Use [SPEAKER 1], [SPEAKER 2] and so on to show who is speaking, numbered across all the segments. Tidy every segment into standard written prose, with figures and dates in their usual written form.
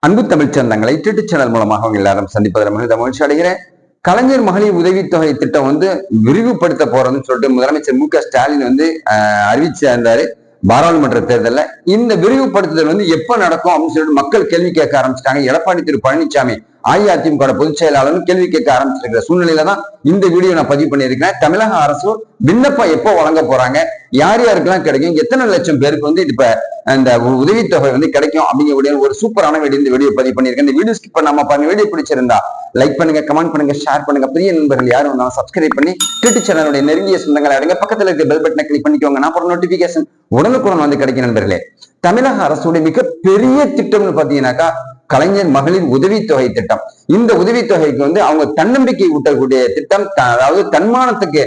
[SPEAKER 1] அன்பு தமிழ் சொந்தங்களை YouTube channel மூலமாக அவங்க எல்லாரும் சந்திப்பதில் மிகுந்த மகிழ்ச்சி அடைகிறேன். கலைஞர் மகளிர் உதவித்தொகை திட்டம் வந்து விரிவுபடுத்த போறதுன்னு சொல்லிட்டு முதலமைச்சர் மு.க.ஸ்டாலின் வந்து அறிவிச்சிருந்தாரு பாராளுமன்ற தேர்தலில். இந்த விரிவுபடுத்துதல் வந்து எப்ப நடக்கும் அப்படின்னு சொல்லிட்டு மக்கள் கேள்வி கேட்க ஆரம்பிச்சிட்டாங்க. எடப்பாடி திரு பழனிசாமி அஇஅதிமுக பொதுச் செயலாளரும் கேள்வி கேட்க ஆரம்பிச்சிருக்கிற சூழ்நிலையில தான் இந்த வீடியோ நான் பதிவு பண்ணியிருக்கேன். தமிழக அரசு விண்ணப்பம் எப்போ வழங்க போறாங்க, யார் யாருக்கெல்லாம் கிடைக்கும், எத்தனை லட்சம் பேருக்கு வந்து இப்ப இந்த உதவித்தொகை வந்து கிடைக்கும் அப்படிங்கிற ஒரு சூப்பரான வீடியோ இந்த வீடியோ பதிவு பண்ணியிருக்கேன். இந்த வீடியோ ஸ்கிப் பண்ணாம பாருங்க. வீடியோ பிடிச்சிருந்தா லைக் பண்ணுங்க, கமெண்ட் பண்ணுங்க, ஷேர் பண்ணுங்க. பெரிய நண்பர்கள் யாரும் வந்தாலும் சப்ஸ்கிரைப் பண்ணி யூடியூப் சேனலுடைய நெருங்கிய சொந்தங்களை அடங்க பக்கத்துல இருக்க பெல் பட்டனை கிளிக் பண்ணிக்கோங்க. நான் போற நோட்டிபிகேஷன் உடனுக்குடன் வந்து கிடைக்கும். நண்பர்களே, தமிழக அரசுடைய மிகப்பெரிய திட்டம்னு பாத்தீங்கன்னாக்கா கலைஞர் மகளிர் உதவித்தொகை திட்டம். இந்த உதவித்தொகைக்கு வந்து அவங்க தன்னம்பிக்கை ஊட்டக்கூடிய திட்டம். அதாவது தன்மானத்துக்கு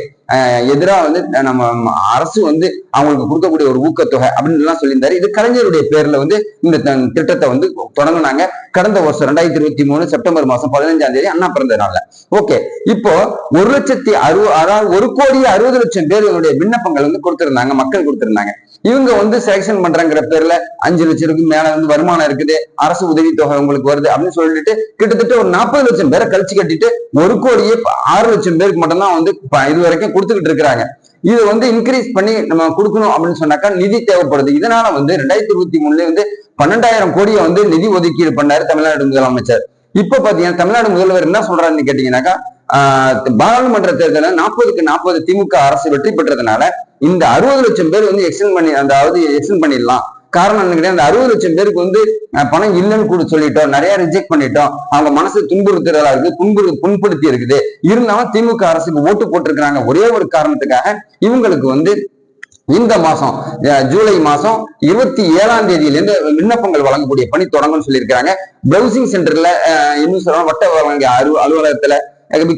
[SPEAKER 1] எதிராக வந்து நம்ம அரசு வந்து அவங்களுக்கு கொடுக்கக்கூடிய ஒரு ஊக்கத்தொகை அப்படின்னு எல்லாம் சொல்லியிருந்தாரு. இது கலைஞருடைய பேர்ல வந்து இந்த திட்டத்தை வந்து தொடங்கினாங்க கடந்த வருஷம் 2023 செப்டம்பர் மாசம் 15ஆம் தேதி அண்ணா பிறந்த நாள்ல. ஓகே, இப்போ 1,60,60,000 பேருடைய விண்ணப்பங்கள் வந்து கொடுத்திருந்தாங்க, மக்கள் கொடுத்திருந்தாங்க. இவங்க வந்து செலக்ஷன் பண்றாங்கிற பேர்ல 5 லட்சத்துக்கு மேல வந்து வருமானம் இருக்குது, அரசு உதவித்தொகை உங்களுக்கு வருது அப்படின்னு சொல்லிட்டு கிட்டத்தட்ட ஒரு 40 லட்சம் பேரை கழிச்சு கட்டிட்டு 1,06,00,000 பேருக்கு மட்டும்தான் வந்து இது வரைக்கும் கொடுத்துக்கிட்டு இருக்கிறாங்க. இது வந்து இன்க்ரீஸ் பண்ணி நம்ம கொடுக்கணும் அப்படின்னு சொன்னாக்கா நிதி தேவைப்படுது. இதனால வந்து 2023 வந்து 12,000 கோடியை வந்து நிதி ஒதுக்கீடு பண்ணாரு தமிழ்நாடு முதலமைச்சர். இப்ப பாத்தீங்கன்னா தமிழ்நாடு முதல்வர் என்ன சொல்றாருன்னு கேட்டீங்கன்னாக்கா, பாராளுமன்ற தேர்தலில் 40க்கு 40 திமுக அரசு வெற்றி பெற்றதுனால இந்த 60 லட்சம் பேர் வந்து எக்ஸ்டெண்ட் பண்ணிடலாம். காரணம் என்ன கிடையாது, அந்த 60 லட்சம் பேருக்கு வந்து பணம் இல்லைன்னு கூட சொல்லிட்டோம், நிறைய ரிஜெக்ட் பண்ணிட்டோம், அவங்க மனசு துன்புறுத்துறதா இருக்கு, புண்படுத்தி இருக்குது. இருந்தாலும் திமுக அரசுக்கு ஓட்டு போட்டிருக்கிறாங்க. ஒரே ஒரு காரணத்துக்காக இவங்களுக்கு வந்து இந்த மாசம் ஜூலை மாசம் 27ஆம் தேதியிலிருந்து விண்ணப்பங்கள் வழங்கக்கூடிய பணி தொடங்கும்னு சொல்லியிருக்கிறாங்க. பிரவுசிங் சென்டர்ல இன்னும் சொல்லணும் வட்ட வழங்கிய அலுவலகத்துல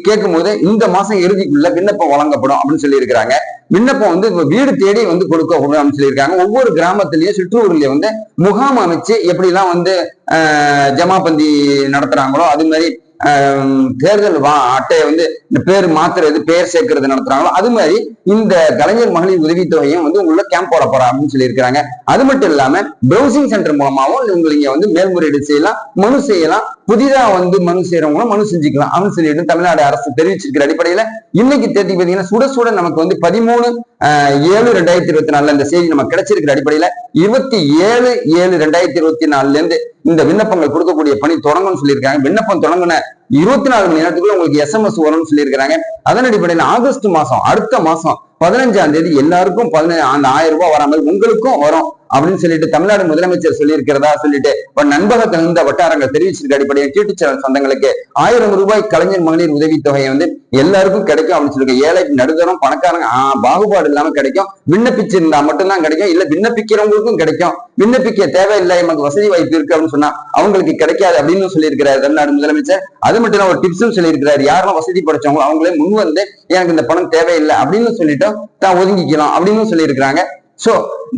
[SPEAKER 1] கேட்கும் போது இந்த மாசம் இறுதிக்குள்ள விண்ணப்பம் வழங்கப்படும் அப்படின்னு சொல்லி இருக்கிறாங்க. விண்ணப்பம் வந்து வீடு தேடி வந்து கொடுக்கப்படும் அப்படின்னு சொல்லியிருக்காங்க. ஒவ்வொரு கிராமத்திலயும் சிற்றூர்லயும் வந்து முகாம் அமைச்சு எப்படி எல்லாம் வந்து ஜமாபந்தி நடத்துறாங்களோ அது மாதிரி தேர்தல் அட்டையை வந்து இந்த பேர் மாத்துறது, பேர் சேர்க்கறது நடத்துறாங்களோ அது மாதிரி இந்த கலைஞர் மகளிர் உதவித்தொகையும் வந்து உள்ள கேம்ப் போட போறா அப்படின்னு சொல்லியிருக்கிறாங்க. அது மட்டும் இல்லாம பிரவுசிங் சென்டர் மூலமாவும் நீங்க வந்து மேல்முறையீடு செய்யலாம், மனு செய்யலாம், புதிதா வந்து மனு செய்யறவங்களும் மனு செஞ்சுக்கலாம் அப்படின்னு சொல்லிட்டு தமிழ்நாடு அரசு தெரிவிச்சிருக்கிற அடிப்படையில இன்னைக்கு தேதி பாத்தீங்கன்னா சுட சுட நமக்கு வந்து 13/7/2024 இந்த செய்தி நமக்கு கிடைச்சிருக்கிற அடிப்படையில 27/7/2024 இருந்து இந்த விண்ணப்பங்கள் கொடுக்கக்கூடிய பணி தொடங்கும்னு சொல்லியிருக்காங்க. விண்ணப்பம் தொடங்கின 24 மணி நேரத்துக்குள்ள உங்களுக்கு SMS வரும்னு சொல்லியிருக்கிறாங்க. அதன் அடிப்படையில் ஆகஸ்ட் மாசம் அடுத்த மாசம் 15ஆம் தேதி எல்லாருக்கும் அந்த 1000 ரூபாய் வராமல் உங்களுக்கும் வரும் அப்படின்னு சொல்லிட்டு தமிழ்நாடு முதலமைச்சர் சொல்லியிருக்கிறதா சொல்லிட்டு நண்பக தகுந்த வட்டாரங்கள் தெரிவிச்சிருக்க அடிப்படையில் யூடியூப் சேனல் சொந்தங்களுக்கு 1000 ரூபாய் கலைஞர் மகளிர் உதவித்தொகையை வந்து எல்லாருக்கும் கிடைக்கும் அப்படின்னு சொல்லியிருக்க. ஏழை நடுத்தரம் பணக்காரங்க பாகுபாடு இல்லாம கிடைக்கும். விண்ணப்பிச்சிருந்தா மட்டும்தான் கிடைக்கும், இல்ல விண்ணப்பிக்கிறவங்களுக்கும் கிடைக்கும். விண்ணப்பிக்க தேவையில்லை, நமக்கு வசதி வாய்ப்பு இருக்கு அப்படின்னு சொன்னா அவங்களுக்கு கிடைக்காது அப்படின்னு சொல்லியிருக்கிறார் தமிழ்நாடு முதலமைச்சர். அது மட்டும் இல்ல ஒரு டிப்ஸும் சொல்லியிருக்கிறார், யாரெல்லாம் வசதி படைச்சவங்களோ அவங்களே முன் வந்து எனக்கு இந்த பணம் தேவையில்லை அப்படின்னு சொல்லிட்டு தான் ஒதுங்கிக்கலாம் அப்படின்னு சொல்லியிருக்கிறாங்க. சோ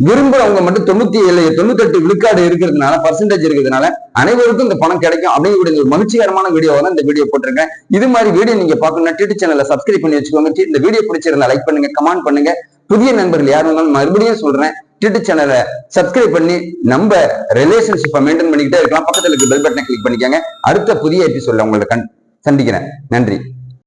[SPEAKER 1] விரும்புறவங்க மட்டும் 98 விழுக்காடு இருக்கிறதுனால பர்சன்டேஜ் இருக்கிறதுனால அனைவருக்கும் இந்த பணம் கிடைக்கும் அப்படிங்கிற ஒரு மகிழ்ச்சிகரமான வீடியோ தான் இந்த வீடியோ போட்டிருக்கேன். இது மாதிரி வீடியோ நீங்க பாக்கணும்னா யூடியூப் சேனலை சப்ஸ்கிரைப் பண்ணி வச்சுக்கோங்க. இந்த வீடியோ பிடிச்சிருந்தா லைக் பண்ணுங்க, கமெண்ட் பண்ணுங்க. புதிய நண்பர்கள் யாரும் இருந்தாலும் மறுபடியும் சொல்றேன், யூடியூப் சேனலை சப்ஸ்கிரைப் பண்ணி நம்ம ரிலேஷன்ஷிப்பை மெயின்டைன் பண்ணிக்கிட்டே இருக்கலாம். பக்கத்துல இருக்க பெல் பட்டனை கிளிக் பண்ணிக்கோங்க. அடுத்த புதிய எபிசோட்ல உங்களை சந்திக்கிறேன். நன்றி.